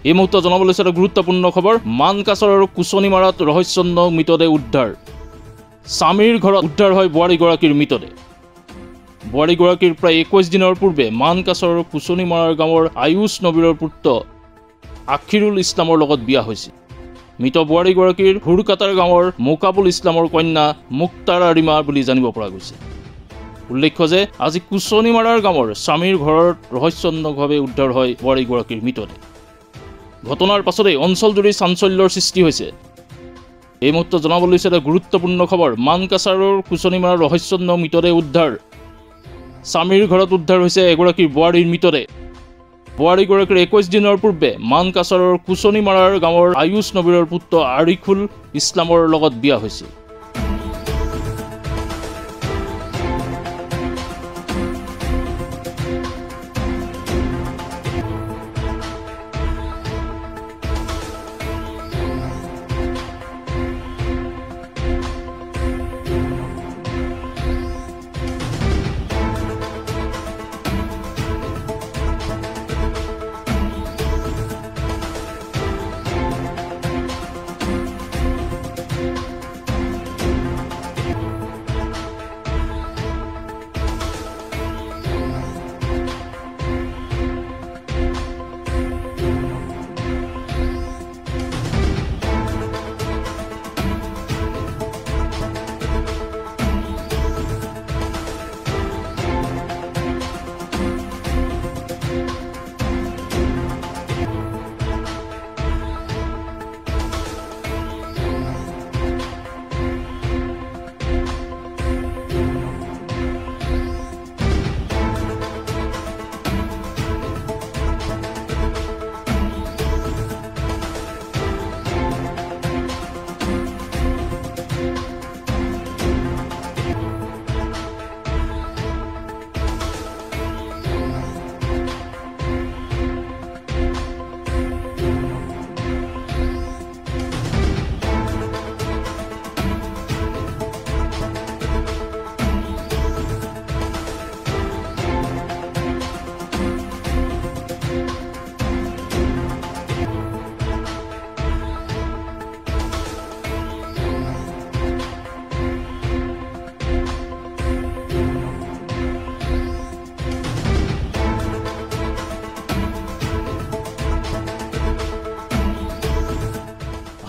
এই মুহূৰ্তে জনাব লৈছে এটা গুৰুত্বপূৰ্ণ খবৰ। মানকাছাৰ আৰু কুচনিমাৰাত ৰহস্যজনক মৃতদেহ উদ্ধাৰ। স্বামীৰ ঘৰত উদ্ধাৰ হয় বোৱাৰীগৰাকীৰ মৃতদেহ। বোৱাৰীগৰাকীৰ প্ৰায় 21 দিনৰ পূৰ্বে মানকাছাৰৰ কুচনিমাৰাৰ গাঁৱৰ আয়ুষ নবীৰৰ পুত্ৰ আখিৰুল ইছলামৰ লগত বিয়া হৈছিল। মৃত বোৱাৰীগৰাকীৰ হুৰকাটাৰ গাঁৱৰ মোকাবুল ইছলামৰ কন্যা মুক্তাৰ আৰিমা বুলি জানিব পৰা গৈছে। উল্লেখ্য যে আজি কুচনিমাৰাৰ গাঁৱৰ স্বামীৰ ঘৰত ৰহস্যজনকভাৱে উদ্ধাৰ হয় বোৱাৰীগৰাকীৰ মৃতদেহ। ঘটনাৰ পাছতেই অঞ্চলজুৰি চাঞ্চল্যৰ সৃষ্টি হৈছে। এই মুহূৰ্তে জনাব লৈছে এটা গুৰুত্বপূৰ্ণ খবৰ। মানকাছাৰৰ কুচনিমাৰাৰ ৰহস্যজনক মৃতদেহ উদ্ধাৰ। স্বামীৰ ঘৰত উদ্ধাৰ হৈছে এগৰাকী বোৱাৰীৰ মৃতদেহ। বোৱাৰীগৰাকীৰ 21 দিনৰ পূৰ্বে মানকাছাৰৰ কুচনিমাৰাৰ গাঁৱৰ আয়ুষ নবীৰৰ পুত্ৰ আৰিফুল ইছলামৰ লগত বিয়া হৈছিল।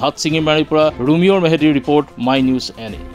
হাতচিঙিমাৰীৰ পৰা ৰুমিঅ'ৰ মেহেদিৰ ৰিপৰ্ট, মাই নিউজ NA।